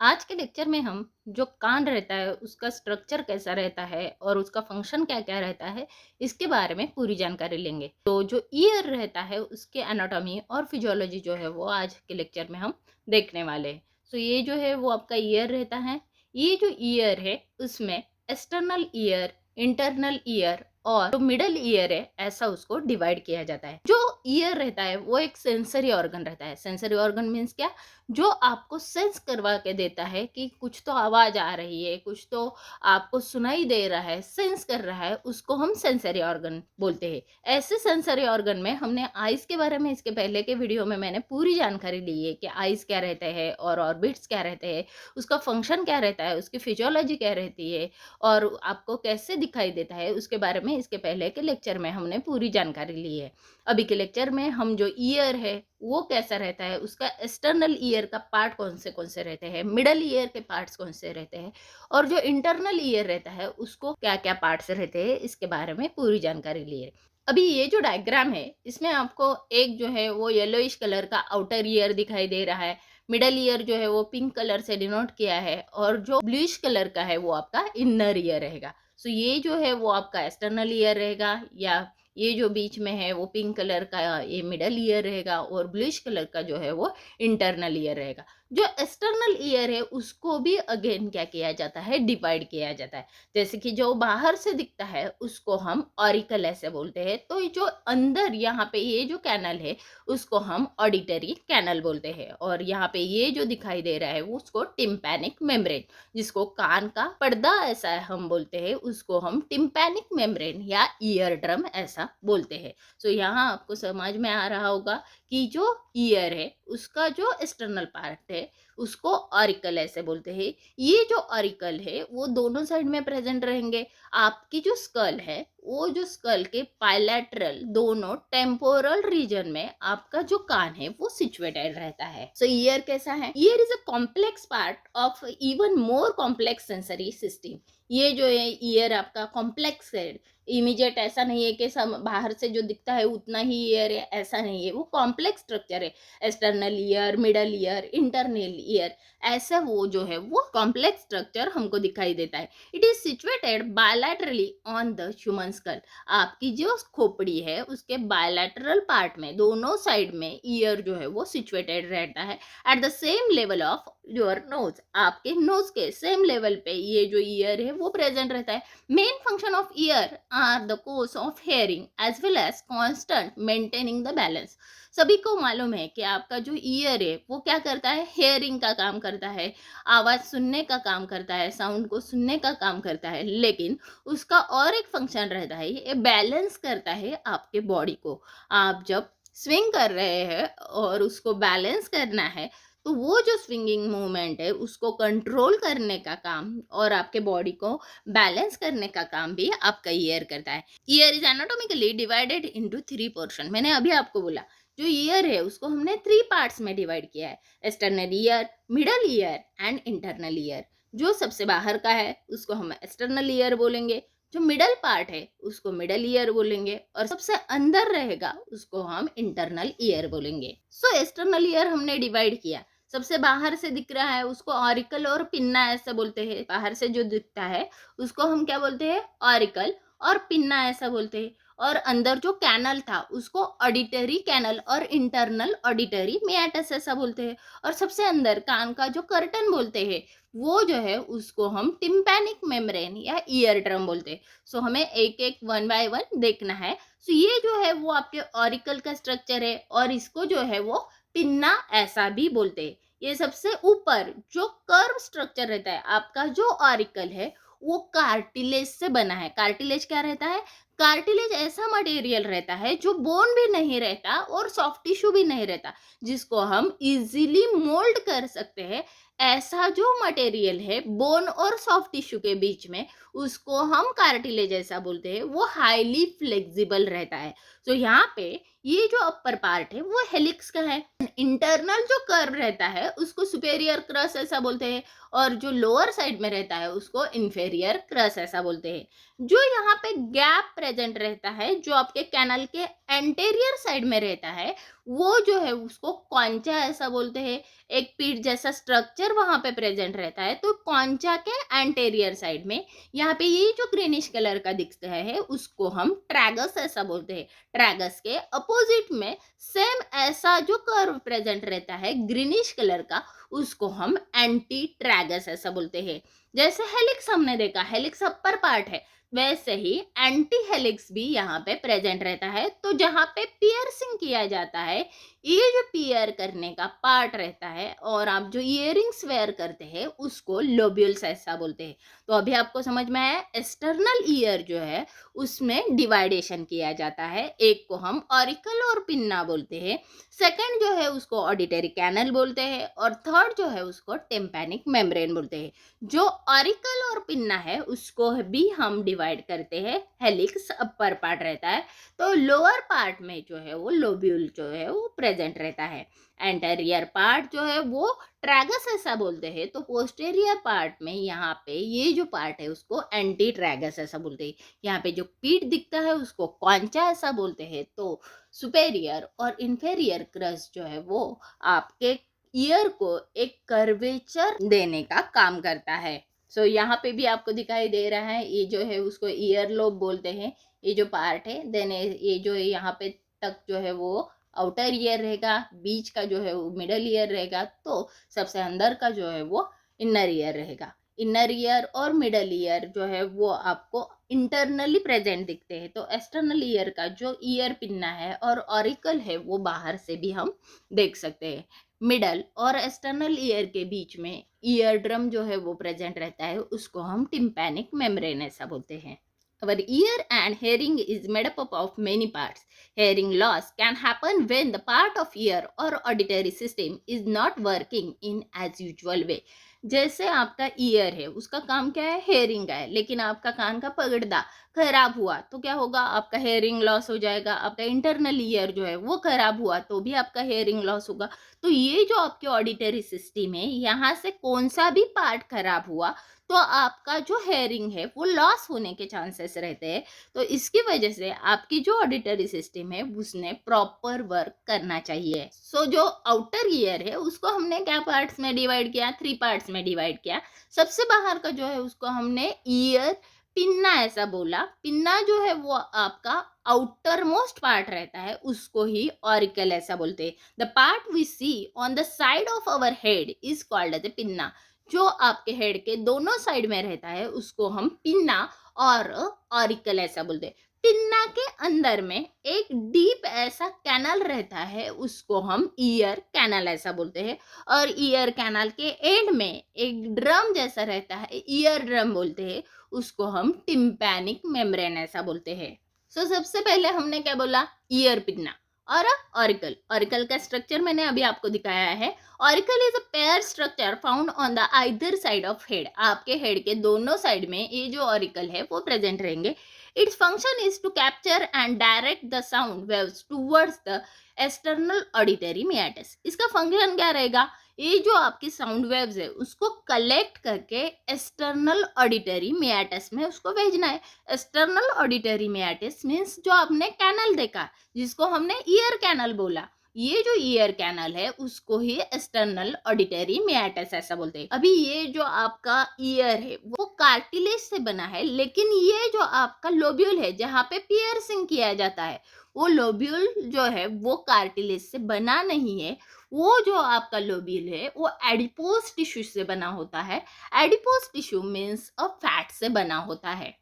आज के लेक्चर में हम जो कान रहता है उसका स्ट्रक्चर कैसा रहता है और उसका फंक्शन क्या क्या रहता है, इसके बारे में पूरी जानकारी लेंगे। तो जो ईयर रहता है उसके एनाटॉमी और फिजियोलॉजी जो है वो आज के लेक्चर में हम देखने वाले हैं। सो ये जो है वो आपका ईयर रहता है। ये जो ईयर है उसमें एक्सटर्नल ईयर, इंटरनल ईयर और जो मिडल ईयर है ऐसा उसको डिवाइड किया जाता है। जो ईयर रहता है वो एक सेंसरी ऑर्गन रहता है। सेंसरी ऑर्गन मीन्स क्या? जो आपको सेंस करवा के देता है कि कुछ तो आवाज आ रही है, कुछ तो आपको सुनाई दे रहा है, सेंस कर रहा है, उसको हम सेंसरी ऑर्गन बोलते हैं। ऐसे सेंसरी ऑर्गन में हमने आइज के बारे में इसके पहले के वीडियो में मैंने पूरी जानकारी ली है कि आइज क्या रहते हैं और ऑर्बिट्स क्या रहते हैं, उसका फंक्शन क्या रहता है, उसकी फिजियोलॉजी क्या रहती है और आपको कैसे दिखाई देता है, उसके बारे में इसके पहले के लेक्चर में हमने पूरी जानकारी ली है। अभी के लेक्चर में हम जो ईयर है वो कैसा रहता है, उसका एक्सटर्नल ईयर का पार्ट कौन से रहते हैं, मिडल ईयर के पार्ट्स कौन से रहते हैं और जो इंटरनल ईयर रहता है उसको क्या क्या पार्ट्स रहते हैं, इसके बारे में पूरी जानकारी ली है। अभी ये जो डायग्राम है इसमें आपको एक जो है वो येलोइश कलर का आउटर ईयर दिखाई दे रहा है। मिडल ईयर जो है वो पिंक कलर से डिनोट किया है और जो ब्लूइश कलर का है वो आपका इनर ईयर रहेगा। सो ये जो है वो आपका एक्सटर्नल ईयर रहेगा, या ये जो बीच में है वो पिंक कलर का ये मिडल ईयर रहेगा और ब्लूइश कलर का जो है वो इंटरनल ईयर रहेगा। जो एक्सटर्नल ईयर है उसको भी अगेन क्या किया जाता है, डिवाइड किया जाता है। जैसे कि जो बाहर से दिखता है उसको हम ऑरिकल ऐसे बोलते हैं, तो जो अंदर यहाँ पे ये जो कैनल है उसको हम ऑडिटरी कैनल बोलते हैं, और यहाँ पे ये जो दिखाई दे रहा है वो उसको टिम्पैनिक मेम्ब्रेन, जिसको कान का पर्दा ऐसा हम बोलते हैं, उसको हम टिम्पैनिक मेम्ब्रेन या ईयर ड्रम ऐसा बोलते हैं। सो यहाँ आपको समझ में आ रहा होगा कि जो ईयर है उसका जो एक्सटर्नल पार्ट है उसको ऑरिकल ऐसे बोलते हैं। ये जो ऑरिकल है वो दोनों साइड में प्रेजेंट रहेंगे। आपकी जो स्कल है वो जो स्कल के बायलैटरल दोनों टेम्पोरल रीजन में आपका जो कान है वो सिचुएटेड रहता है। सो ईयर कैसा है? Year is a complex part of even more complex sensory system. ये जो है ईयर आपका कॉम्प्लेक्स है, इमीडिएट ऐसा नहीं है कि सब बाहर से जो दिखता है उतना ही ईयर है, ऐसा नहीं है। वो कॉम्प्लेक्स स्ट्रक्चर है। External year, middle ear, internal ear, ऐसा वो जो है वो कॉम्प्लेक्स स्ट्रक्चर हमको दिखाई देता है। It is situated bilaterally on the human school. आपकी जो खोपड़ी है उसके बायलैटरल पार्ट में दोनों साइड में ईयर जो है वो सिचुएटेड रहता है at the same level of your nose. आपके नोज के सेम लेवल पे ये जो ईयर है वो प्रेजेंट रहता है। Main function of ear are the course of hearing as well as constant maintaining the balance. सभी को मालूम है कि आपका जो ईयर है वो क्या करता है, हेयरिंग का काम करता है, आवाज सुनने का काम करता है, साउंड को सुनने का काम करता है, लेकिन उसका और एक फंक्शन रहता है, ये बैलेंस करता है आपके बॉडी को। आप जब स्विंग कर रहे हैं और उसको बैलेंस करना है तो वो जो स्विंगिंग मूवमेंट है उसको कंट्रोल करने का काम और आपके बॉडी को बैलेंस करने का काम भी आपका ईयर करता है। Year is anatomically divided into 3 portion. मैंने अभी आपको बोला जो ईयर है उसको हमने 3 पार्ट्स में डिवाइड किया है, external year, middle ear and internal ear. जो सबसे बाहर का है उसको हम एक्सटर्नल ईयर बोलेंगे, जो मिडल पार्ट है उसको मिडल ईयर बोलेंगे और सबसे अंदर रहेगा उसको हम इंटरनल ईयर बोलेंगे। सो एक्सटर्नल ईयर हमने डिवाइड किया। सबसे बाहर से दिख रहा है उसको ऑरिकल और पिन्ना ऐसा बोलते हैं। बाहर से जो दिखता है उसको हम क्या बोलते हैं, ऑरिकल और पिन्ना ऐसा बोलते हैं। और अंदर जो कैनल था उसको ऑडिटरी कैनल और इंटरनल ऑडिटरी मेयाटस ऐसा बोलते हैं। और सबसे अंदर कान का जो कर्टन बोलते हैं वो जो है उसको हम टिम्पैनिक मेम्ब्रेन या ईयर ड्रम बोलते हैं। सो हमें एक एक वन बाय वन देखना है। सो ये जो है वो आपके ऑरिकल का स्ट्रक्चर है और इसको जो है वो पिन्ना ऐसा भी बोलते हैं। ये सबसे ऊपर जो कर्व स्ट्रक्चर रहता है, आपका जो ऑरिकल है वो कार्टिलेज से बना है। कार्टिलेज क्या रहता है? कार्टिलेज ऐसा मटेरियल रहता है जो बोन भी नहीं रहता और सॉफ्ट टिश्यू भी नहीं रहता, जिसको हम इजीली मोल्ड कर सकते हैं। ऐसा जो मटेरियल है बोन और सॉफ्ट टिश्यू के बीच में उसको हम कार्टिलेज ऐसा बोलते हैं। वो हाईली फ्लेक्सिबल रहता है। तो यहाँ पे ये जो अपर पार्ट है वो हेलिक्स का है। इंटरनल जो कर्व रहता है उसको सुपेरियर क्रस ऐसा बोलते हैं और जो लोअर साइड में रहता है उसको इंफेरियर क्रस ऐसा बोलते हैं। जो यहाँ पे गैप प्रेजेंट रहता है जो आपके कैनल के एंटेरियर साइड में रहता है वो जो है उसको कॉन्चा ऐसा बोलते हैं। एक पीठ जैसा स्ट्रक्चर स्ट्रक्चर वहां पे प्रेजेंट रहता है, तो कॉन्चा के एंटेरियर साइड में यहाँ पे ये जो ग्रीनिश कलर का दिखता है उसको हम ट्रैगस ऐसा बोलते हैं। ट्रैगस के अपोजिट में सेम ऐसा जो कर्व प्रेजेंट रहता है ग्रीनिश कलर का, उसको हम एंटी ट्रैगस ऐसा बोलते हैं। जैसे हेलिक्स हमने देखा, हेलिक्स अपर पार्ट है, वैसे ही एंटी हेलिक्स भी यहाँ पे प्रेजेंट रहता है। तो जहाँ पे पियर्सिंग किया जाता है, ये जो पियर करने का पार्ट रहता है और आप जो इयरिंग्स वेयर करते हैं उसको लोब्यूल्स ऐसा बोलते हैं। तो अभी आपको समझ में आया, एक्सटर्नल ईयर जो है उसमें डिवाइडेशन किया जाता है। एक को हम ऑरिकल और पिन्ना बोलते हैं, सेकंड जो है उसको ऑडिटरी कैनल बोलते हैं, और थर्ड जो है उसको टिम्पैनिक मेम्ब्रेन बोलते हैं। जो ऑरिकल और पिन्ना है उसको भी हम डिवाइड करते हैं, हेलिक्स अपर पार्ट रहता है, तो लोअर पार्ट में जो है वो लोब्यूल जो है वो प्रेजेंट रहता है। एंटेरियर पार्ट जो है वो ट्रैगस ऐसा बोलते हैं, तो पोस्टेरियर पार्ट में यहाँ पे ये जो पार्ट है उसको एंटी ट्रैगस ऐसा बोलते हैं। यहाँ पे जो पीठ दिखता है उसको कॉन्चा ऐसा बोलते हैं। तो सुपेरियर और इंफेरियर क्रस्ट जो है वो आपके ईयर को एक कर्वेचर देने का काम करता है। सो यहाँ पे भी आपको दिखाई दे रहा है, ये जो है उसको ईयर लोब बोलते हैं, ये जो पार्ट है। देन ये जो है यहाँ पे तक जो है वो आउटर ईयर रहेगा, बीच का जो है वो मिडल ईयर रहेगा, तो सबसे अंदर का जो है वो इनर ईयर रहेगा। इनर ईयर और मिडल ईयर जो है वो आपको इंटरनली प्रेजेंट दिखते हैं। तो एक्सटर्नल ईयर का जो ईयर पिन्ना है और ऑरिकल है वो बाहर से भी हम देख सकते हैं। मिडल और एक्सटर्नल ईयर के बीच में ईयर ड्रम जो है वो प्रेजेंट रहता है, उसको हम टिम्पैनिक मेम्ब्रेन ऐसा बोलते हैं। Our ear and hearing is made up of many parts. Hearing loss can happen when the part of ear or auditory system is not working in as usual way. जैसे आपका year है उसका काम क्या है, हेयरिंग का है, लेकिन आपका कान का पगड़दा खराब हुआ तो क्या होगा, आपका हेयरिंग लॉस हो जाएगा। आपका इंटरनल ईयर जो है वो खराब हुआ तो भी आपका हेयरिंग लॉस होगा। तो ये जो आपके ऑडिटरी सिस्टम है, यहाँ से कौन सा भी पार्ट खराब हुआ तो आपका जो हेयरिंग है वो लॉस होने के चांसेस रहते हैं। तो इसकी वजह से आपकी जो ऑडिटरी सिस्टम है उसने प्रॉपर वर्क करना चाहिए। सो जो आउटर ईयर है उसको हमने क्या पार्ट्स में डिवाइड किया, 3 पार्ट्स में डिवाइड किया। सबसे बाहर का जो है उसको हमने ईयर पिन्ना ऐसा बोला। पिन्ना जो है वो आपका आउटर मोस्ट पार्ट रहता है, उसको ही ऑरिकल ऐसा बोलते हैं। The part we see on the side of our head is called as a pinna. जो आपके हेड के दोनों साइड में रहता है उसको हम पिन्ना और ऑरिकल ऐसा बोलते हैं। पिन्ना के अंदर में एक डीप ऐसा कैनल रहता है, उसको हम ईयर कैनल ऐसा बोलते हैं। और ईयर कैनल के एंड में एक ड्रम जैसा रहता है, ईयर ड्रम बोलते हैं, उसको हम टिम्पैनिक मेम्ब्रेन ऐसा बोलते हैं। सो सबसे पहले हमने क्या बोला, ईयर पिन्ना और ऑरिकल। ऑरिकल का स्ट्रक्चर मैंने अभी आपको दिखाया है। Auricle is a pair structure found on the either side of head. आपके हेड के दोनों साइड में ये जो ऑरिकल है वो प्रेजेंट रहेंगे। Its function is to capture and direct the sound waves towards the external auditory meatus. इसका फंक्शन क्या रहेगा, ये जो आपकी साउंड वेव्स है उसको कलेक्ट करके एक्सटर्नल ऑडिटरी मेयाटस में उसको भेजना है। एक्सटर्नल ऑडिटरी मेयाटस मीन्स जो आपने कैनल देखा जिसको हमने ईयर कैनल बोला, ये जो ईयर कैनल है उसको ही एक्सटर्नल ऑडिटरी मेयाटस ऐसा बोलते हैं। अभी ये जो आपका ईयर है वो कार्टिलेज से बना है, लेकिन ये जो आपका लोब्यूल है जहाँ पे पियर्सिंग किया जाता है वो लोब्यूल जो है वो कार्टिलेज से बना नहीं है। वो जो आपका लोब्यूल है वो एडिपोज टिश्यू से बना होता है। Adipose tissue means a fat से बना होता है।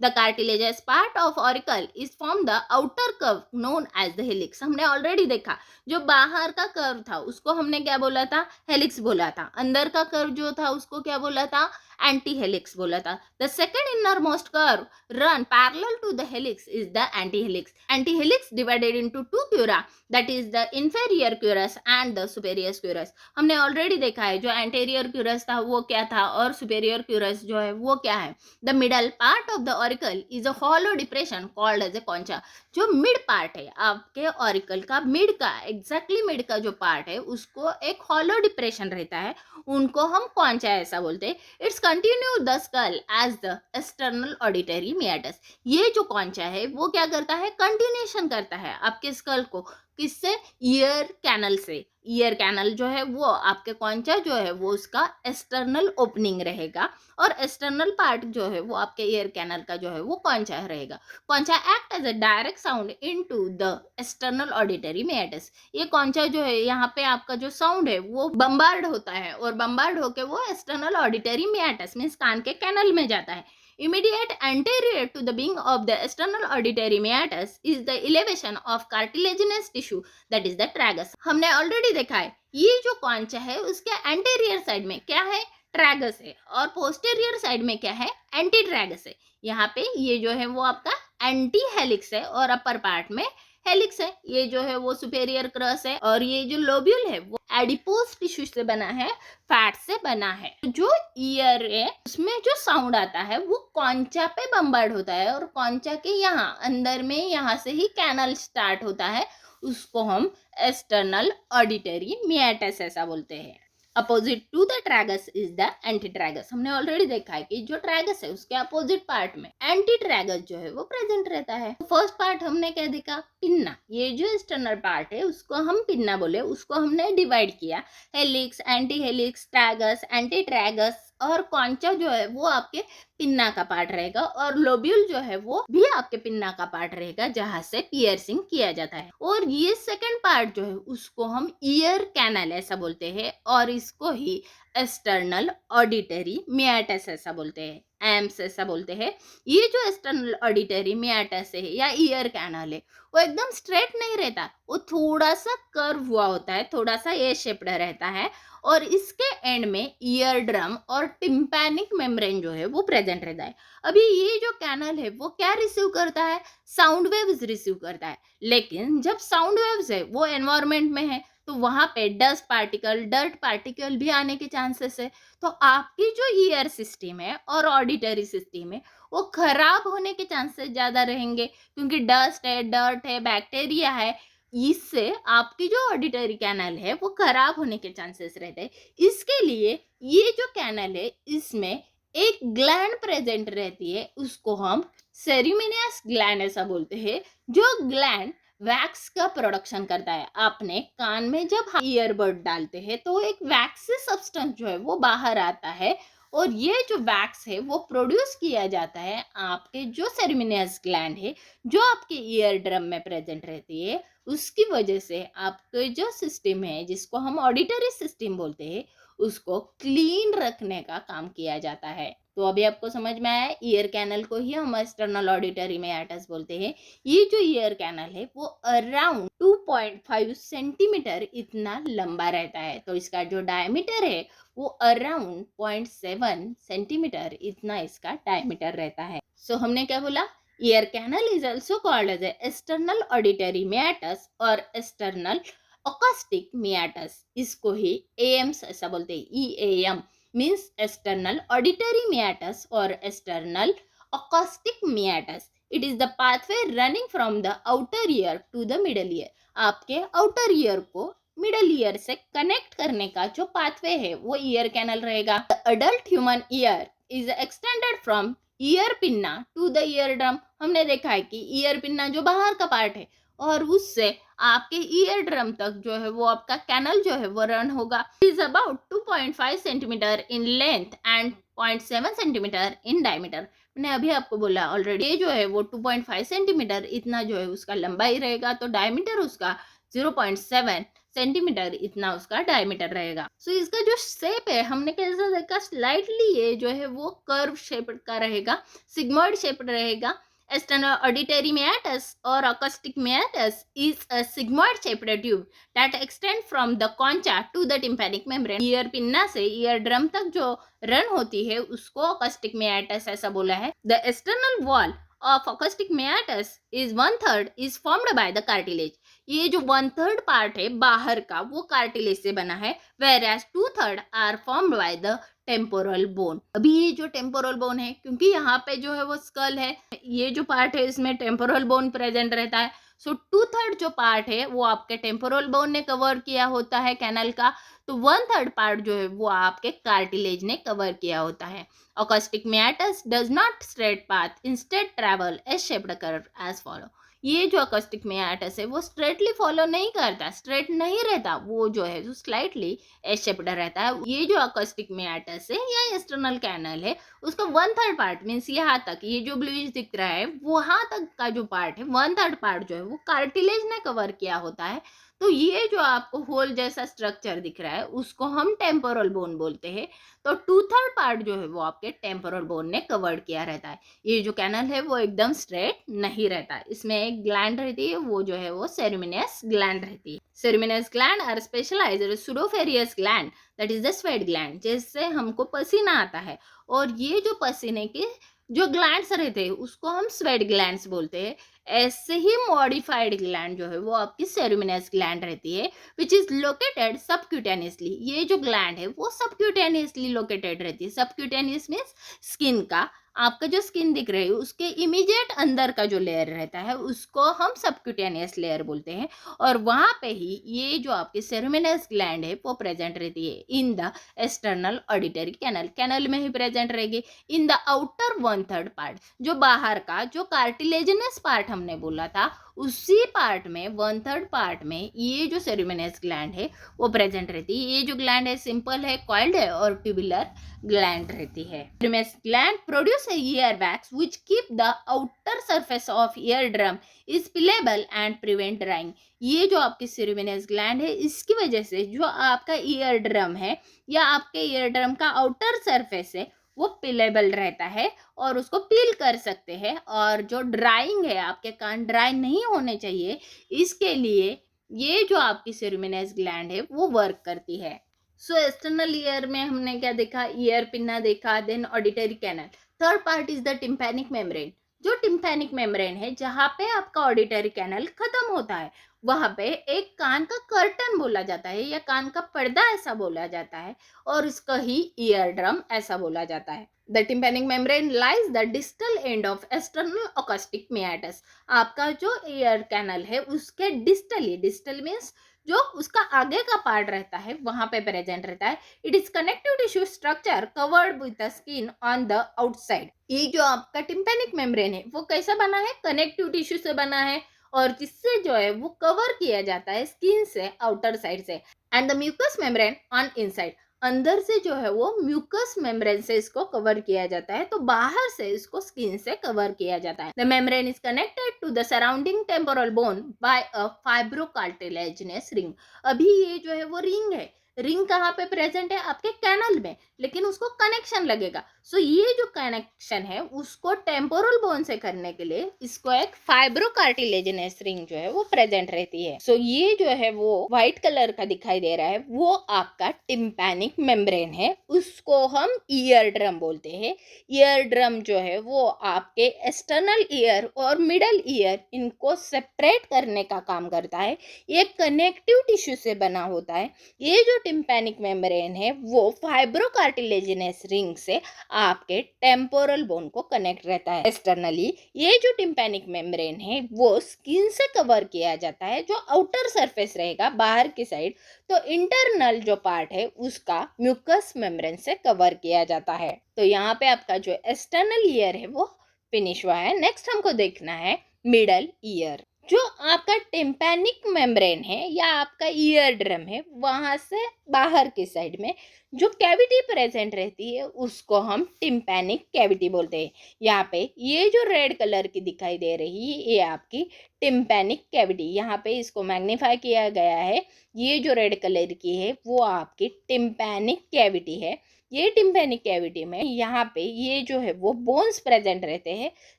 The cartilaginous part of auricle is from the outer curve known as the helix. हमने ऑलरेडी देखा, जो बाहर का कर्व था उसको हमने क्या बोला था, हेलिक्स बोला था। अंदर का कर्व जो था उसको क्या बोला था, एंटी हेलिक्स बोला था। The second innermost curve run parallel to the helix is the antihelix. Antihelix divided into two cura, that is the inferior curus and the superior curus. हमने ऑलरेडी देखा है जो anterior curus था वो क्या था और superior curus जो है वो क्या है। The middle part of the auricle is a hollow depression called as a concha. जो मिड पार्ट है आपके ऑरिकल का, मिड का एग्जैक्टली मिड का जो पार्ट है उसको एक हॉलो डिप्रेशन रहता है, उनको हम कॉन्चा ऐसा बोलते हैं। Its continue the skull as the external auditory meatus. ये जो कॉन्चा है वो क्या करता है, कंटिन्यूएशन करता है आपके स्कल को किससे? ईयर कैनल से। ईयर कैनल जो है वो आपके कॉन्चा जो है वो उसका एक्सटर्नल ओपनिंग रहेगा और एक्सटर्नल पार्ट जो है वो आपके ईयर कैनल का जो है वो कॉन्चा रहेगा। Concha act as a direct sound into the external auditory meatus. ये कॉन्चा जो है यहाँ पे आपका जो साउंड है वो बम्बार्ड होता है और बम्बार्ड होके वो एक्सटर्नल ऑडिटरी मेटस मीन्स कान के कैनल में जाता है। Immediate anterior to the being of the external auditory meatus is the elevation of cartilaginous tissue that is the tragus। हमने ऑलरेडी देखा है ये जो कॉन्चा है उसके एंटीरियर साइड में क्या है? ट्रैगस है और पोस्टीरियर साइड में क्या है? एंटी ट्रैगस है। यहाँ पे ये जो है वो आपका एंटी हेलिक्स है और अपर पार्ट में हेलिक्स है। ये जो है वो सुपेरियर क्रस है और ये जो लोब्यूल है वो एडिपोज टिश्यू से बना है, फैट से बना है। जो ईयर है उसमें जो साउंड आता है वो कॉन्चा पे बम्बार्ड होता है और कॉन्चा के यहाँ अंदर में यहाँ से ही कैनल स्टार्ट होता है, उसको हम एक्सटर्नल ऑडिटरी मेटस ऐसा बोलते हैं। Opposite to the tragus is the anti tragus. हमने ऑलरेडी देखा है कि जो ट्रैगस है उसके अपोजिट पार्ट में एंटी ट्रैगस जो है वो प्रेजेंट रहता है। फर्स्ट पार्ट हमने क्या देखा? पिन्ना। ये जो एक्सटर्नल पार्ट है उसको हम पिन्ना बोले, उसको हमने डिवाइड किया helix, anti helix, tragus, anti tragus और कॉन्चा जो है वो आपके पिन्ना का पार्ट रहेगा और लोब्यूल जो है वो भी आपके पिन्ना का पार्ट रहेगा जहां से पियर्सिंग किया जाता है। और ये सेकंड पार्ट जो है उसको हम ईयर कैनल ऐसा बोलते हैं और इसको ही एक्सटर्नल ऑडिटरी मेटस ऐसा बोलते हैं, एम्स ऐसा बोलते हैं। ये जो एक्सटर्नल ऑडिटरी मेटस है या ईयर कैनल है वो एकदम स्ट्रेट नहीं रहता, वो थोड़ा सा कर्व हुआ होता है, थोड़ा सा ए शेप्ड रहता है और इसके एंड में ईयर ड्रम और टिम्पैनिक मेम्ब्रेन जो है वो प्रेजेंट रहता है। अभी ये जो कैनल है वो क्या रिसीव करता है? साउंड वेव्स रिसीव करता है। लेकिन जब साउंड वेव्स है वो एनवायरमेंट में है तो वहां पे डर्ट पार्टिकल भी आने के चांसेस है। तो आपकी जो ईयर सिस्टम है और ऑडिटरी सिस्टम है वो खराब होने के चांसेस ज्यादा रहेंगे क्योंकि डस्ट है, डर्ट है, बैक्टीरिया है, इससे आपकी जो ऑडिटरी कैनल है वो खराब होने के चांसेस रहते हैं। इसके लिए ये जो कैनल है इसमें एक ग्लैंड प्रेजेंट रहती है, उसको हम सेरेमिनियस ग्लैंड ऐसा बोलते हैं। जो ग्लैंड वैक्स का प्रोडक्शन करता है। आपने कान में जब ईयरबड डालते हैं तो एक वैक्सी सब्सटेंस जो है वो बाहर आता है और ये जो वैक्स है वो प्रोड्यूस किया जाता है आपके जो सेरेमिनियस ग्लैंड है जो आपके ईयर ड्रम में प्रेजेंट रहती है। उसकी वजह से आपके जो सिस्टम है जिसको हम ऑडिटरी सिस्टम बोलते हैं उसको क्लीन रखने का काम किया जाता है। तो अभी आपको समझ में आया, ईयर कैनल को ही हम एक्सटर्नल ऑडिटरी मेटस बोलते हैं। ये जो ईयर कैनल है वो अराउंड 2.5 सेंटीमीटर इतना लंबा रहता है। तो इसका जो डायमीटर है वो अराउंड 0.7 सेंटीमीटर इतना इसका डायमीटर रहता है। सो हमने क्या बोला? Ear canal is also called as external auditory meatus और एक्सटर्नल अकॉस्टिक मेटस। इसको ही एएम्स ऐसा बोलते हैं। EAM means external auditory meatus or external acoustic meatus. It is the pathway running from the outer ear to the middle ear. आपके outer ear को middle ear से connect करने का जो pathway है वो ear canal रहेगा। The adult human ear is extended from ear pinna to the eardrum। हमने देखा है कि ear pinna जो बाहर का पार्ट है और उससे आपके ईयर ड्रम तक जो है वो आपका कैनल जो है वो रन होगा। Is about 2.5 centimetre in length and 0.7 centimetre in diameter. मैंने अभी आपको बोला ऑलरेडी ये जो है वो 2.5 सेंटीमीटर इतना जो है उसका लंबाई रहेगा तो डायमीटर उसका 0.7 सेंटीमीटर इतना उसका डायमीटर रहेगा। सो इसका जो शेप है हमने कैसा देखा, स्लाइटली ये जो है वो कर्व शेप का रहेगा, सिग्मॉइड शेप रहेगा। External auditory meatus or acoustic meatus is a sigmoid-shaped tube that extends from the concha to the tympanic membrane. Ear pinna से ईयर ड्रम तक जो रन होती है उसको acoustic meatus ऐसा बोला है। The external wall of acoustic meatus is 1/3 is formed by the cartilage. ये जो 1/3 पार्ट है बाहर का वो कार्टिलेज से बना है, whereas 2/3 are formed by the temporal bone. अभी ये जो टेम्पोरल बोन है क्योंकि यहाँ पे जो है वो स्कल है, ये जो पार्ट है इसमें टेम्पोरल बोन प्रेजेंट रहता है। सो 2/3 जो पार्ट है वो आपके टेम्पोरल बोन ने कवर किया होता है कैनल का, तो 1/3 पार्ट जो है वो आपके कार्टिलेज ने कवर किया होता है। Acoustic meatus does not straight path, instead travel a shaped curve as follow. ये जो अकॉस्टिक मेयाटस है वो स्ट्रेटली फॉलो नहीं करता, स्ट्रेट नहीं रहता, वो जो है जो स्लाइटली एस शेप्ड रहता है। ये जो अकॉस्टिक मेयाटस है या एक्सटर्नल कैनल है उसका 1/3 पार्ट मीन्स यहाँ तक, ये जो ब्लूइश दिख रहा है वहां तक का जो पार्ट है 1/3 पार्ट जो है वो कार्टिलेज ने कवर किया होता है। तो ये जो आपको होल जैसा स्ट्रक्चर दिख रहा है उसको हम टेम्पोरल बोन बोलते हैं। तो 2/3 पार्ट जो है वो आपके टेम्पोरल बोन ने कवर्ड किया रहता है। ये जो कैनल है वो एकदम स्ट्रेट नहीं रहता, इसमें एक ग्लैंड रहती है, वो जो है वो सेरेमिनियस ग्लैंड रहती है। Ceruminous gland are specialised sudoriferous gland, that is the sweat gland, जिससे हमको पसीना आता है। और ये जो पसीने के जो ग्लैंड्स रहते हैं उसको हम स्वेट ग्लैंड्स बोलते हैं। ऐसे ही मॉडिफाइड ग्लैंड जो है वो आपकी सेरेमिनियस ग्लैंड रहती है, विच इज लोकेटेड सबक्यूटेनियसली। ये जो ग्लैंड है वो सबक्यूटेनियसली लोकेटेड रहती है। सबक्यूटेनियस मीन्स स्किन का, आपका जो स्किन दिख रही है उसके इमीडिएट अंदर का जो लेयर रहता है उसको हम सबक्यूटेनियस लेयर बोलते हैं। और वहाँ पे ही ये जो आपकी सेरेमिनियस ग्लैंड है वो प्रेजेंट रहती है in the external auditory canal, canal में ही प्रेजेंट रहेगी। इन द आउटर 1/3 पार्ट, जो बाहर का जो कार्टिलेजिनस पार्ट हमने बोला था उसी पार्ट में 1/3 पार्ट में ये जो सेरेमिनियस ग्लैंड है वो प्रेजेंट रहती है। ये जो ग्लैंड है सिंपल है, कॉइल्ड है और ट्यूबुलर ग्लैंड रहती है। Ceruminous gland produce a ear wax which keep the outer surface of ear drum is pliable and prevent drying. ये जो आपकी सेरेमिनियस ग्लैंड है इसकी वजह से जो आपका ईयर ड्रम है या आपके ईयर ड्रम का आउटर सरफेस है वो पिलेबल रहता है और उसको पील कर सकते हैं। और जो ड्राइंग है, आपके कान ड्राई नहीं होने चाहिए, इसके लिए ये जो आपकी सेरेमिनियस ग्लैंड है वो वर्क करती है। सो एक्सटर्नल ईयर में हमने क्या देखा, ईयर पिन्ना देखा, then auditory canal. Third part is the tympanic membrane. जो टिम्पैनिक मेम्ब्रेन है जहाँ पे आपका ऑडिटरी कैनल खत्म होता है वहां पे एक कान का कर्टन बोला जाता है या कान का पर्दा ऐसा बोला जाता है और इसका ही ईयर ड्रम ऐसा बोला जाता है। The tympanic membrane lies the distal end of external acoustic meatus. आपका जो ईयर कैनल है उसके डिस्टली, डिस्टल मीन्स जो उसका आगे का पार्ट रहता है वहां पे प्रेजेंट रहता है। It is connective tissue structure covered with the skin on the outside. ये जो आपका टिम्पैनिक मेम्ब्रेन है वो कैसा बना है, कनेक्टिव टिश्यू से बना है और जिससे जो है वो कवर किया जाता है स्किन से आउटर साइड से। And the mucus membrane on inside, अंदर से जो है वो म्यूकस मेम्ब्रेन से इसको कवर किया जाता है, तो बाहर से इसको स्किन से कवर किया जाता है। The membrane is connected to the surrounding temporal bone by a fibrocartilaginous ring. अभी ये जो है वो रिंग है, रिंग कहाँ पे प्रेजेंट है, आपके कैनल में, लेकिन उसको कनेक्शन लगेगा। सो ये जो कनेक्शन है उसको टेम्पोरल बोन से करने के लिए इसको एक फाइब्रोकार्टिलेजिनस रिंग जो है वो प्रेजेंट रहती है। सो ये जो है वो व्हाइट कलर का दिखाई दे रहा है वो आपका टिम्पैनिक मेम्ब्रेन है, उसको हम ईयर ड्रम बोलते हैं। ईयर ड्रम जो है वो आपके एक्सटर्नल ईयर और मिडल ईयर इनको सेपरेट करने का काम करता है। ये कनेक्टिव टिश्यू से बना होता है। ये जो टिम्पैनिक मेम्ब्रेन है वो फाइब्रोकार्टिलेजिनस रिंग से आपके टेम्पोरल बोन को कनेक्ट रहता है एक्सटर्नली। ये जो टिम्पैनिक मेम्ब्रेन है वो स्किन से कवर किया जाता है, जो आउटर सरफेस रहेगा बाहर की साइड, तो इंटरनल जो पार्ट है उसका म्यूकस मेम्ब्रेन से कवर किया जाता है। तो यहाँ पे आपका जो एक्सटर्नल ईयर है वो फिनिश हुआ है। नेक्स्ट हमको देखना है मिडल ईयर। जो आपका टिम्पैनिक मेम्ब्रेन है या आपका ईयर ड्रम है वहां से बाहर की साइड में जो कैविटी प्रेजेंट रहती है उसको हम टिम्पैनिक कैविटी बोलते हैं। यहाँ पे ये जो रेड कलर की दिखाई दे रही है ये आपकी टिम्पैनिक कैविटी, यहाँ पे इसको मैग्नीफाई किया गया है। ये जो रेड कलर की है वो आपकी टिम्पैनिक कैविटी है। ये टिम्पैनिक कैविटी में यहाँ पे ये जो है वो बोन्स प्रेजेंट रहते हैं,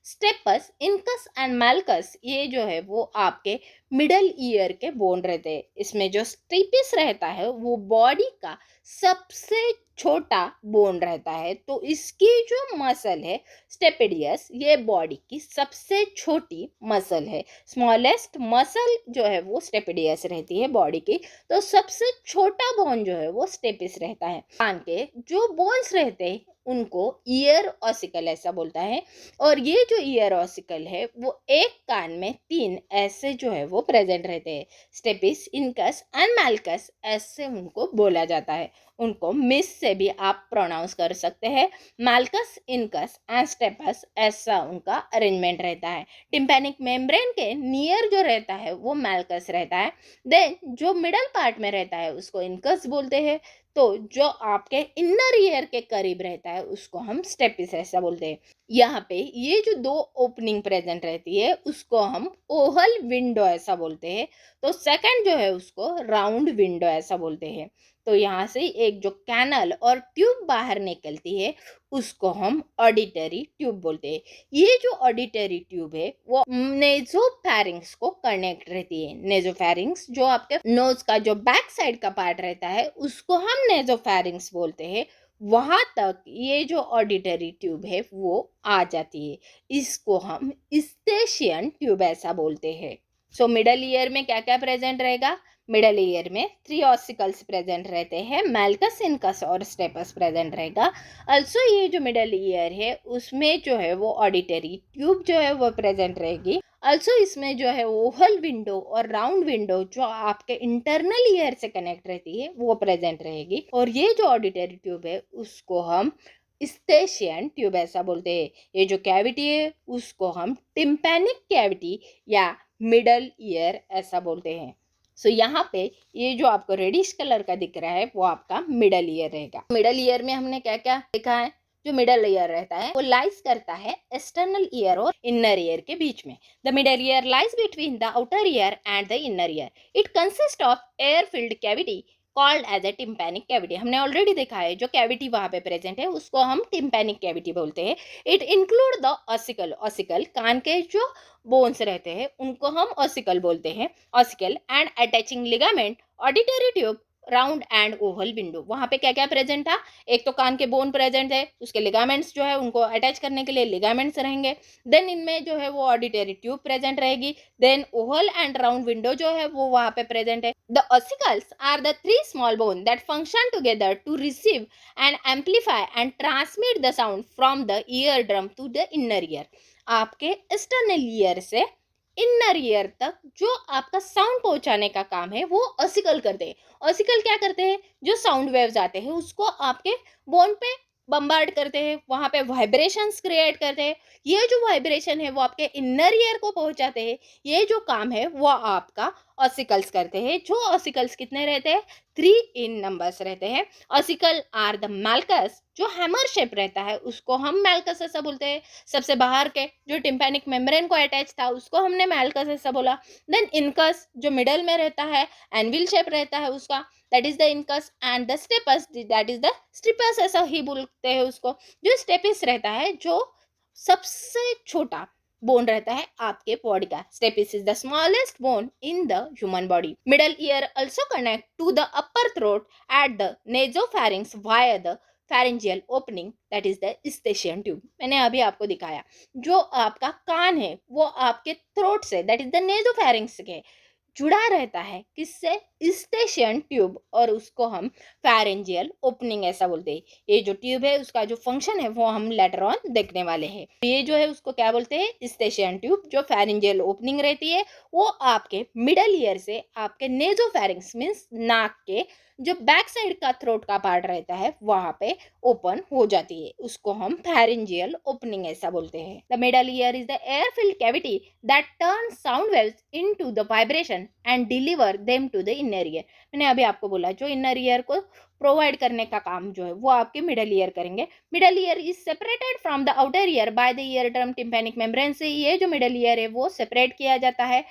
स्टेपस, इनकस एंड माल्कस। ये जो है वो आपके मिडल ईयर के बोन रहते हैं। इसमें जो स्टेपिस रहता है वो बॉडी का सबसे छोटा बोन रहता है, तो इसकी जो मसल है स्टेपिडियस, ये बॉडी की सबसे छोटी मसल है। स्मॉलेस्ट मसल जो है वो स्टेपिडियस रहती है बॉडी की, तो सबसे छोटा बोन जो है वो स्टेपिस रहता है। कान के जो बोन्स रहते हैं उनको ईयर ऑसिकल ऐसा बोलता है। और ये जो ईयर ऑसिकल है वो एक कान में 3 ऐसे जो है वो प्रेजेंट रहते हैं। स्टेपिस, इनकस एंड माल्कस ऐसे उनको बोला जाता है। उनको मिस से भी आप प्रोनाउंस कर सकते हैं। माल्कस, इनकस एंड स्टेपस ऐसा उनका अरेंजमेंट रहता है। टिम्पैनिक मेम्ब्रेन के नियर जो रहता है वो माल्कस रहता है। देन जो मिडल पार्ट में रहता है उसको इनकस बोलते हैं। तो जो आपके इनर ईयर के करीब रहता है उसको हम स्टेपिस ऐसा बोलते हैं। यहाँ पे ये जो 2 ओपनिंग प्रेजेंट रहती है उसको हम ओवल विंडो ऐसा बोलते हैं। तो सेकंड जो है उसको राउंड विंडो ऐसा बोलते हैं। तो यहाँ से एक जो कैनल और ट्यूब बाहर निकलती है उसको हम ऑडिटरी ट्यूब बोलते हैं। ये जो ऑडिटरी ट्यूब है वो नेजोफैरिंग्स को कनेक्ट रहती है। नेजोफैरिंग्स जो आपके नोज का जो बैक साइड का पार्ट रहता है उसको हम नेजोफैरिंग्स बोलते हैं। वहां तक ये जो ऑडिटरी ट्यूब है वो आ जाती है। इसको हम स्टेशियन ट्यूब ऐसा बोलते हैं। सो मिडल ईयर में क्या क्या प्रेजेंट रहेगा? मिडल ईयर में 3 ऑसिकल्स प्रेजेंट रहते हैं। माल्कस, इनकस और स्टेपस प्रेजेंट रहेगा। अल्सो ये जो मिडल ईयर है उसमें जो है वो ऑडिटरी ट्यूब जो है वो प्रेजेंट रहेगी। अल्सो इसमें जो है ओवल विंडो और राउंड विंडो जो आपके इंटरनल ईयर से कनेक्ट रहती है वो प्रेजेंट रहेगी। और ये जो ऑडिटरी ट्यूब है उसको हम स्टेशियन ट्यूब ऐसा बोलते हैं। ये जो कैविटी है उसको हम टिम्पैनिक कैविटी या मिडल ईयर ऐसा बोलते हैं। सो यहाँ पे ये जो आपको रेडिश कलर का दिख रहा है वो आपका मिडल ईयर रहेगा। मिडल ईयर में हमने क्या क्या देखा है? जो मिडल ईयर रहता है वो लाइज करता है एक्सटर्नल ईयर और इनर ईयर के बीच में। The middle ear lies between the outer ear and the inner ear. It consist of air filled cavity called as a tympanic cavity. हमने ऑलरेडी देखा है जो कैविटी वहां पे प्रेजेंट है उसको हम टिम्पैनिक कैविटी बोलते हैं। It include the ossicle. Ossicle कान के जो बोन्स रहते हैं उनको हम ऑसिकल बोलते हैं। Ossicle and attaching ligament, auditory tube, round and Oval window. वहां पे क्या क्या प्रेजेंट था? एक तो कान के बोन प्रेजेंट है, उसके लिगामेंट्स जो है उनको अटैच करने के लिए लिगामेंट्स रहेंगे। देन इनमें जो है वो ऑडिटरी ट्यूब प्रेजेंट रहेगी। Then oval and round window जो है वो वहां पे प्रेजेंट है। The ossicles are the 3 small bone that function together to receive and amplify and transmit the sound from the ear drum to the inner ear. आपके external ear से inner ear तक जो आपका साउंड पहुंचाने का काम है वो ऑसिकल करते हैं। ऑसिकल क्या करते हैं? जो साउंड वेव्स आते हैं उसको आपके बोन पे बम्बार्ड करते हैं, वहां पे वाइब्रेशंस क्रिएट करते हैं। ये जो वाइब्रेशन है वो आपके इनर ईयर को पहुंचाते हैं। ये जो काम है वो आपका ऑसिकल्स करते हैं। जो ऑसिकल्स कितने रहते हैं? 3 इन नंबर्स रहते हैं। Ossicle are the malleus. जो हैमर शेप रहता है उसको हम माल्कस ऐसा बोलते हैं। सबसे बाहर के जो टिम्पैनिक मेम्ब्रेन को अटैच था उसको हमने माल्कस ऐसा बोला। देन इनकस जो मिडल में रहता है, एनविल शेप रहता है उसका, that is the incus. And the stapes that is the stirrup ऐसा ही बोलते हैं उसको। जो स्टेपिस रहता है जो सबसे छोटा बोन रहता है आपके बॉडी का। Stapes is the smallest bone in the human body. Middle ear also connect to the upper throat at the nasopharynx via the pharyngeal opening that is the Eustachian tube. मैंने अभी आपको दिखाया जो आपका कान है वो आपके throat say that is the नेजोफैरिंग्स के जुड़ा रहता है। किससे? स्टेशियन ट्यूब। और उसको हम फेरेंजियल ओपनिंग ऐसा बोलते हैं। ये जो ट्यूब है उसका जो फंक्शन है वो हम लेटर ऑन देखने वाले हैं। ये जो है उसको क्या बोलते हैं? स्टेशियन ट्यूब। जो फेरेंजियल ओपनिंग रहती है वो आपके मिडल ईयर से आपके नेजोफैरिंग्स मींस नाक के जो बैक साइड का थ्रोट का पार्ट रहता है वहां पे ओपन हो जाती है। उसको हम फेरेंजियल ओपनिंग ऐसा बोलते हैं। The middle ear is the air filled cavity that turn sound waves into the vibration and deliver them to the inner ear. मैंने अभी आपको बोला जो इनर ईयर को प्रोवाइड करने का काम जो है वो आपके मिडल ईयर करेंगे। Middle ear is separated from the outer year by the ear drum tympanic membrane से। ये जो मिडल ईयर है वो सेपरेट किया जाता है।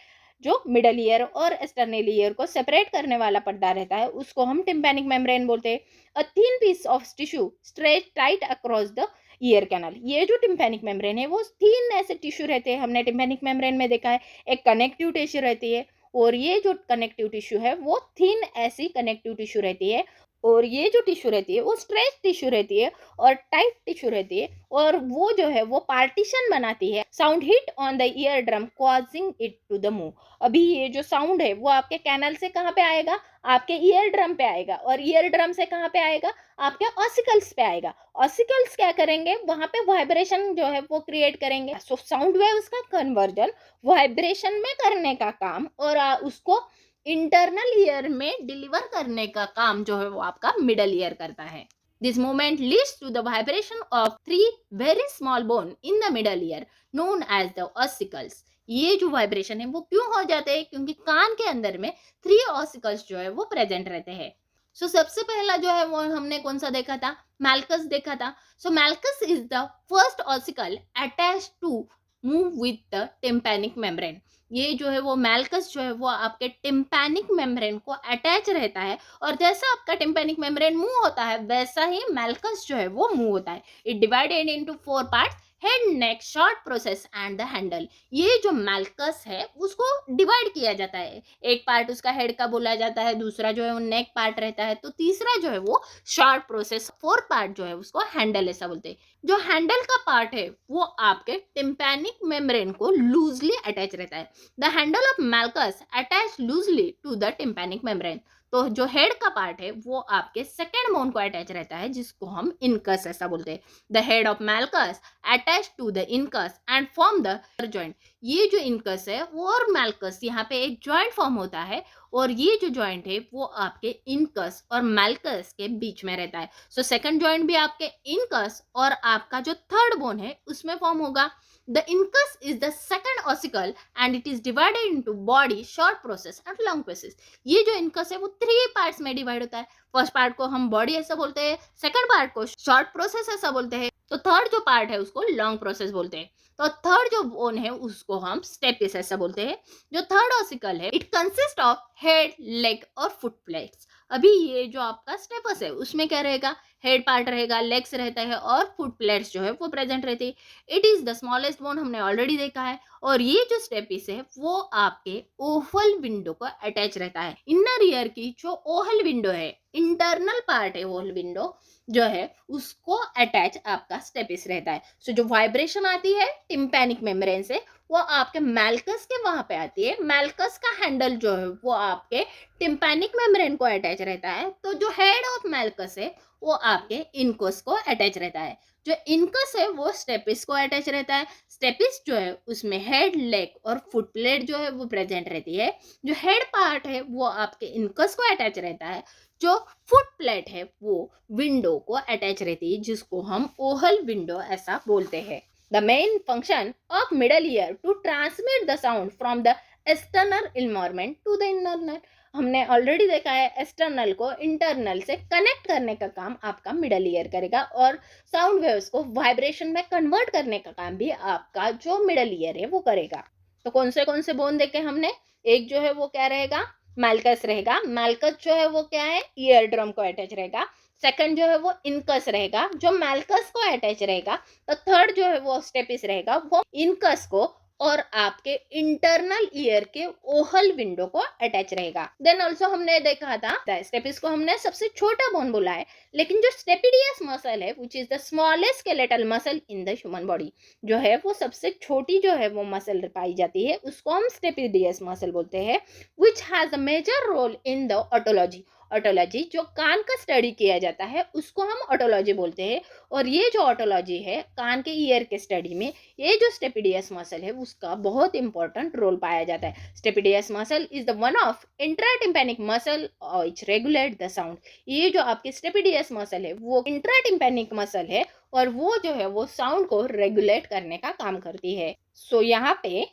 जो मिडल ईयर और एक्सटर्नल ईयर को सेपरेट करने वाला पर्दा रहता है उसको हम टिम्पैनिक मेम्ब्रेन बोलते हैं। A thin piece of tissue stretch tight across the ear canal. ये जो टिम्पैनिक मेम्ब्रेन है वो थिन ऐसे टिश्यू रहते हैं। हमने टिम्पैनिक मेम्ब्रेन में देखा है एक कनेक्टिव टिश्यू रहती है और ये जो कनेक्टिव टिश्यू है वो थिन ऐसी कनेक्टिव टिश्यू रहती है और ये जो टिश्यू रहती है वो स्ट्रेच टिश्यू रहती है और टाइट टिश्यू रहती है, और वो जो है वो पार्टीशन बनाती है। Sound hit on the ear drum causing it to the move. अभी ये जो साउंड है वो आपके कैनल से कहाँ पे आएगा, आपके ईयर ड्रम पे आएगा, और ईयर ड्रम से कहाँ पे आएगा, आपके ऑसिकल्स पे आएगा। ऑसिकल्स क्या करेंगे, वहां पे वाइब्रेशन जो है वो क्रिएट करेंगे। सो साउंड वेव्स का कन्वर्जन वाइब्रेशन में करने का काम और उसको इंटरनल ईयर में डिलीवर करने का काम जो है वो आपका मिडल ईयर करता है। This movement leads to the vibration of 3 very small bone in the middle ear known as the ossicles. ये जो वाइब्रेशन है वो क्यों हो जाते हैं, क्योंकि कान के अंदर में 3 ऑसिकल्स जो है वो प्रेजेंट रहते हैं। सो सबसे पहला जो है वो हमने कौन सा देखा था, मैल्कस देखा था। So malleus is the first ossicle attached to move with the tympanic membrane. ये जो है वो मैल्कस जो है वो आपके टिम्पैनिक मेम्ब्रेन को अटैच रहता है, और जैसा आपका टिम्पैनिक मेम्ब्रेन मूव होता है वैसा ही मैल्कस जो है वो मूव होता है। It divided into 4 parts, head, neck, short process and the handle. ये जो मैल्कस है उसको डिवाइड किया जाता है। एक पार्ट उसका हेड का बोला जाता है, दूसरा जो है वो नेक पार्ट रहता है, तो तीसरा जो है वो शॉर्ट प्रोसेस, फोर्थ पार्ट जो है उसको हैंडल ऐसा बोलते हैं। जो हैंडल का पार्ट है वो आपके टिम्पैनिक मेम्ब्रेन को लूजली अटैच रहता है। The handle of malleus attach loosely to the tympanic membrane. तो जो हेड का पार्ट है वो आपके सेकेंड बोन को अटैच रहता है, जिसको हम इनकस ऐसा बोलते हैं। The head of malleus attach to the incus and form the joint. ये जो इनकस है वो और मैल्कस यहाँ पे एक जॉइंट फॉर्म होता है, और ये जो जॉइंट है वो आपके इनकस और मैल्कस के बीच में रहता है। सो सेकंड जॉइंट भी आपके इनकस और आपका जो थर्ड बोन है उसमें फॉर्म होगा। The incus is the second ossicle and it is divided into body, short process and long process. ये जो incus है वो 3 पार्ट्स में डिवाइड होता है। फर्स्ट पार्ट को हम बॉडी ऐसा बोलते हैं, सेकंड पार्ट को शॉर्ट प्रोसेस ऐसा बोलते हैं, तो थर्ड जो पार्ट है उसको लॉन्ग प्रोसेस बोलते हैं। तो थर्ड जो बोन है उसको हम स्टेपिस ऐसा बोलते हैं। जो थर्ड ऑसिकल है it consist of head, leg और फुट प्लेट्स। अभी ये जो आपका स्टेपस है उसमें क्या रहेगा, हेड पार्ट रहेगा, लेग्स रहता है और फुट प्लेट्स जो है वो प्रेजेंट रहती है। It is the smallest bone, हमने ऑलरेडी देखा है। और ये जो स्टेपिस है वो आपके ओवल विंडो को अटैच रहता है। इनर ईयर की जो ओवल विंडो है, इंटरनल पार्ट है ओवल विंडो जो है उसको अटैच आपका स्टेपिस रहता है। सो जो वाइब्रेशन आती है टिम्पैनिक मेम्ब्रेन से वो आपके मैल्कस के वहां पे आती है। मैल्कस का हैंडल जो है वो आपके टिम्पैनिक मेम्ब्रेन को अटैच रहता है। तो जो हेड ऑफ मैल्कस है वो आपके इनकस को अटैच रहता है। जो इनकस है वो स्टेपिस को अटैच रहता है। स्टेपिस जो है उसमें हेड, लेग और फुट प्लेट जो है वो प्रेजेंट रहती है। जो हेड पार्ट है वो आपके इनकस को अटैच रहता है। जो फुट प्लेट है वो विंडो को अटैच रहती है, जिसको हम ओवल विंडो ऐसा बोलते हैं। The main function of middle ear to transmit the sound from the external environment to the internal. हमने ऑलरेडी देखा है एक्सटर्नल को इंटरनल से कनेक्ट करने का काम आपका मिडल ईयर करेगा, और साउंड वेव्स को वाइब्रेशन में कन्वर्ट करने का काम भी आपका जो मिडल ईयर है वो करेगा। तो कौन से बोन देखे हमने, एक जो है वो क्या रहेगा, मैल्कस रहेगा। मैल्कस जो है वो क्या है, ईयर ड्रम को अटैच रहेगा। सेकंड जो है वो इनकस रहेगा जो मैल्कस को अटैच रहेगा। तो थर्ड जो है वो स्टेपिस रहेगा, वो इनकस को और आपके इंटरनल ईयर के ओवल विंडो को अटैच रहेगा। देन ऑल्सो हमने देखा था स्टेपिस को हमने सबसे छोटा बोन बोला है, लेकिन जो स्टेपिडियस मसल है which is the smallest skeletal muscle in the human body, जो है वो सबसे छोटी जो है वो मसल पाई जाती है, उसको हम स्टेपिडियस मसल बोलते हैं। Which has a major role in the otology. Otology जो कान का स्टडी किया जाता है उसको हम ऑटोलॉजी बोलते हैं। और ये जो ऑटोलॉजी है कान के ईयर के स्टडी में, ये जो स्टेपिडियस मसल है उसका बहुत इंपॉर्टेंट रोल पाया जाता है। Stapedius muscle is the one of intratympanic muscle which regulate the sound. ये जो आपकी स्टेपिडियस मसल है वो इंट्राटिम्पैनिक मसल है, और वो जो है वो साउंड को रेगुलेट करने का काम करती है। सो यहाँ पे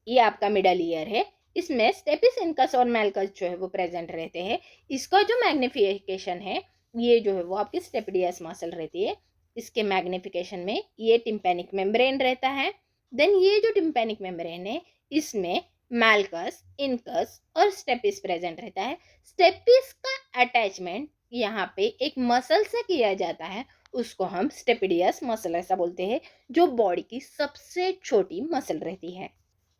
ये आपका मिडल ईयर है, इसमें स्टेपिस, इनकस और मैल्कस जो है वो प्रेजेंट रहते हैं। इसका जो मैग्निफिकेशन है ये जो है वो आपकी स्टेपिडियस मसल रहती है। इसके मैग्निफिकेशन में ये टिम्पैनिक मेम्ब्रेन रहता है। देन ये जो टिम्पैनिक मेम्ब्रेन है इसमें मैल्कस, इनकस और स्टेपिस प्रेजेंट रहता है। स्टेपिस का अटैचमेंट यहाँ पे एक मसल से किया जाता है, उसको हम स्टेपिडियस मसल ऐसा बोलते हैं, जो बॉडी की सबसे छोटी मसल रहती है।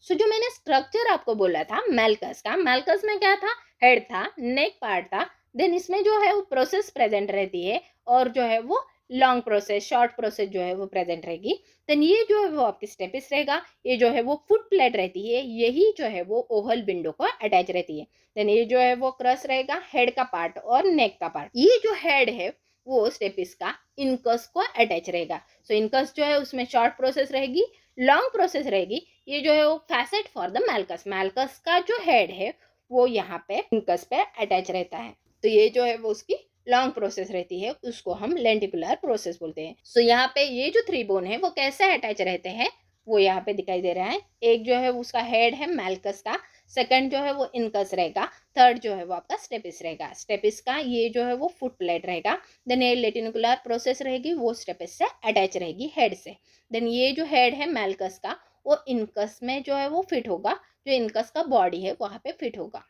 सो जो मैंने स्ट्रक्चर आपको बोला था मैल्कस का, मैल्कस में क्या था, हेड था, नेक पार्ट था, देन इसमें जो है वो प्रोसेस प्रेजेंट रहती है और जो है वो लॉन्ग प्रोसेस, शॉर्ट प्रोसेस जो है वो प्रेजेंट रहेगी। देन ये जो है वो आपकी स्टेपिस रहेगा, ये जो है वो फुट प्लेट रहती है, यही जो है वो ओवल विंडो को अटैच रहती है। देन ये जो है वो क्रस रहेगा, हेड का पार्ट और नेक का पार्ट। ये जो हेड है वो स्टेपिस का इनकस को अटैच रहेगा। सो इनकस जो है उसमें शॉर्ट प्रोसेस रहेगी, लॉन्ग प्रोसेस रहेगी। ये जो है वो फैसेट फॉर द मैलकस, मैलकस का जो हेड है वो यहाँ पे इनकस पे अटैच रहता है। तो ये जो है वो उसकी लॉन्ग प्रोसेस रहती है, उसको हम लेंटिकुलर प्रोसेस बोलते हैं। सो यहाँ पे ये जो 3 बोन है वो कैसे अटैच रहते हैं वो यहाँ पे दिखाई दे रहा है। एक जो है उसका हेड है मैलकस का, सेकंड जो है वो इनकस रहेगा, थर्ड जो है वो आपका स्टेपिस रहेगा। स्टेपिस का ये जो है वो फुट प्लेट रहेगा। देन ये लेटिकुलर प्रोसेस रहेगी, वो स्टेपिस से अटैच रहेगी हेड से। देन ये जो हेड है मैलकस का वो इनकस में जो है वो फिट होगा, जो इनकस का बॉडी है वहां पे फिट होगा।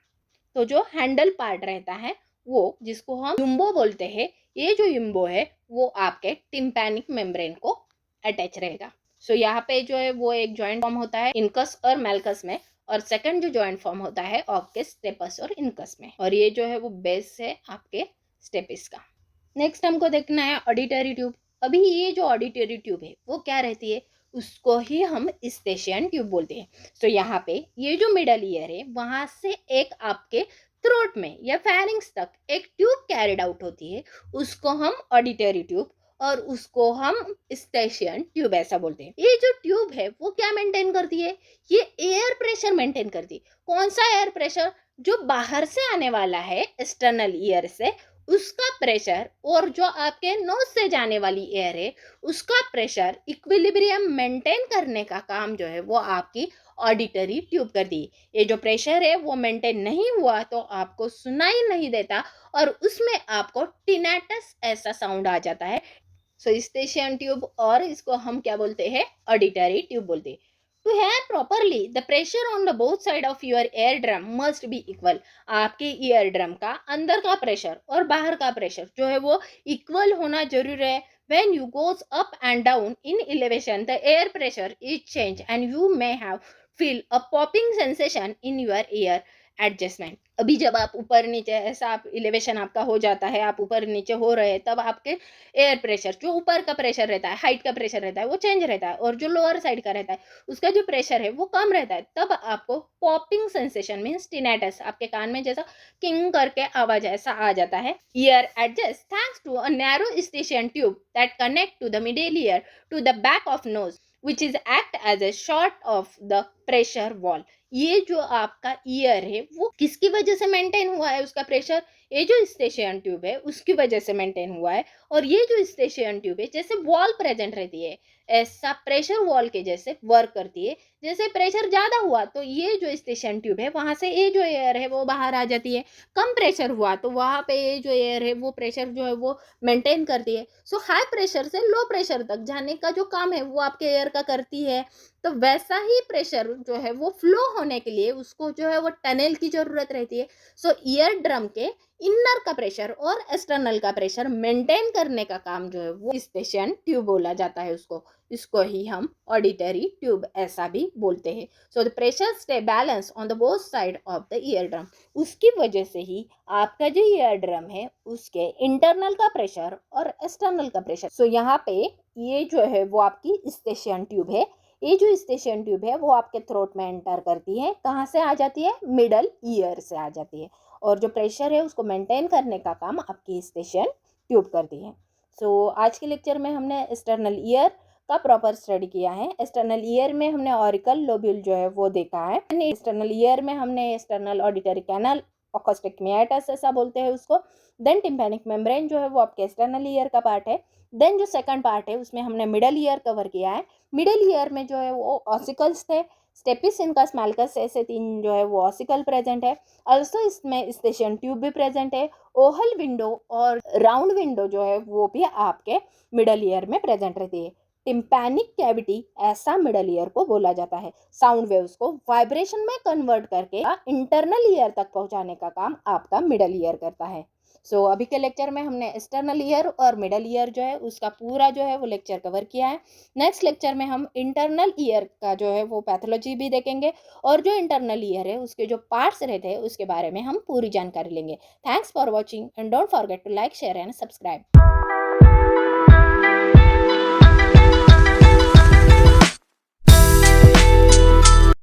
तो जो हैंडल पार्ट रहता है वो जिसको हम युम्बो बोलते हैं, ये जो युम्बो है वो आपके टिम्पैनिक मेम्ब्रेन को अटैच रहेगा। सो यहाँ पे जो है वो एक जॉइंट फॉर्म होता है इनकस और मैलकस में, और सेकंड जो जॉइंट फॉर्म होता है आपके स्टेपस और इनकस में, और ये जो है वो बेस है आपके स्टेपिस का। नेक्स्ट हमको देखना है ऑडिटरी ट्यूब। अभी ये जो ऑडिटरी ट्यूब है वो क्या रहती है, उसको ही हम स्टेशियन ट्यूब बोलते हैं। तो यहाँ पे ये जो मिडल ईयर है वहां से एक आपके थ्रोट में या फेरिंग्स तक एक ट्यूब कैरिड आउट होती है, उसको हम ऑडिटरी ट्यूब और उसको हम स्टेशियन ट्यूब ऐसा बोलते हैं। ये जो ट्यूब है वो क्या मेंटेन करती है, ये एयर प्रेशर मेंटेन करती है। कौन सा एयर प्रेशर, जो बाहर से आने वाला है एक्सटर्नल ईयर से, उसका प्रेशर और जो आपके नोज से जाने वाली एयर है उसका प्रेशर इक्विलिब्रियम मेंटेन करने का काम जो है वो आपकी ऑडिटरी ट्यूब करती है। ये जो प्रेशर है वो मेंटेन नहीं हुआ तो आपको सुनाई नहीं देता और उसमें आपको टिनेटस ऐसा साउंड आ जाता है। सो स्टेशियन ट्यूब और इसको हम क्या बोलते हैं, ऑडिटरी ट्यूब बोलते हैं। To hear properly, the pressure on the both side of your eardrum must be equal. आपके ईयर ड्रम का अंदर का प्रेशर और बाहर का प्रेशर जो है वो इक्वल होना जरूरी है। When you goes up and down in elevation, the air pressure is changed and you may have feel a popping sensation in your ear adjustment. अभी जब आप ऊपर नीचे ऐसा आप इलेवेशन आपका हो जाता है, आप ऊपर नीचे हो रहे हैं, तब आपके एयर प्रेशर जो ऊपर का प्रेशर रहता है, हाइट का प्रेशर रहता है वो चेंज रहता है, और जो लोअर साइड का रहता है उसका जो प्रेशर है वो कम रहता है। तब आपको पॉपिंग सेंसेशन मीन्स टिनेटस, आपके कान में जैसा किंग करके आवाज ऐसा आ जाता है। Ear adjust thanks to a narrow Eustachian tube that connect to the middle ear to the back of nose which is act as a short of the pressure wall. ये जो आपका ईयर है वो किसकी वजह से मेंटेन हुआ है उसका प्रेशर, ये जो स्टेशियन ट्यूब है उसकी वजह से मेंटेन हुआ है। और ये जो स्टेशियन ट्यूब है जैसे वॉल प्रेजेंट रहती है ऐसा प्रेशर वॉल के जैसे वर्क करती है। जैसे प्रेशर ज्यादा हुआ तो ये जो स्टेशन ट्यूब है वहां से ये जो एयर है वो बाहर आ जाती है, कम प्रेशर हुआ तो वहां पे ये जो एयर है वो प्रेशर जो है वो मेंटेन करती है। सो हाई प्रेशर से लो प्रेशर तक जाने का जो काम है वो आपके एयर का करती है। तो वैसा ही प्रेशर जो है वो फ्लो होने के लिए उसको जो है वो टनल की जरूरत रहती है। सो ईयर ड्रम के इनर का प्रेशर और एक्सटर्नल का प्रेशर मेंटेन करने का काम जो है वो स्टेशन ट्यूब बोला जाता है उसको। इसको ही हम ऑडिटरी ट्यूब ऐसा भी बोलते हैं। So the pressure stay balance on the both side of the ear drum. उसकी वजह से ही आपका जो ईयर ड्रम है उसके इंटरनल का प्रेशर और एक्सटर्नल का प्रेशर। सो यहाँ पे ये जो है वो आपकी स्टेशन ट्यूब है। ये जो स्टेशन ट्यूब है वो आपके थ्रोट में एंटर करती है, कहाँ से आ जाती है, मिडल ईयर से आ जाती है, और जो प्रेशर है उसको मेंटेन करने का काम आपकी स्टेशन ट्यूब करती है। सो आज के लेक्चर में हमने एक्सटर्नल ईयर का प्रॉपर स्टडी किया है। एक्सटर्नल ईयर में हमने ऑरिकल लोब्यूल जो है वो देखा है। एक्सटर्नल ईयर में हमने external auditory canal, acoustic meatus ऐसा बोलते हैं उसको। देन टिम्पैनिक मेम्ब्रेन जो है वो आपके एक्सटर्नल ईयर का पार्ट है। देन जो सेकंड पार्ट है उसमें हमने मिडल ईयर कवर किया है। मिडल ईयर में जो है वो ऑसिकल्स थे, स्टेपिस, इनकस, मैलकस ऐसे 3 जो है वो ऑसिकल प्रेजेंट है। ऑल्सो इसमें स्टेशन ट्यूब भी प्रेजेंट है। ओहल विंडो और राउंड विंडो जो है वो भी आपके मिडल ईयर में प्रेजेंट रहती है। टिम्पैनिक कैविटी ऐसा मिडल ईयर को बोला जाता है। साउंड वेव्स को वाइब्रेशन में कन्वर्ट करके इंटरनल ईयर तक पहुंचाने का काम आपका मिडल ईयर करता है। अभी के लेक्चर में हमने एक्सटर्नल ईयर और मिडल ईयर जो है उसका पूरा जो है वो लेक्चर कवर किया है। नेक्स्ट लेक्चर में हम इंटरनल ईयर का जो है वो पैथोलॉजी भी देखेंगे और जो इंटरनल ईयर है उसके जो पार्ट्स रहते हैं उसके बारे में हम पूरी जानकारी लेंगे। Thanks for watching and don't forget to like, share and subscribe.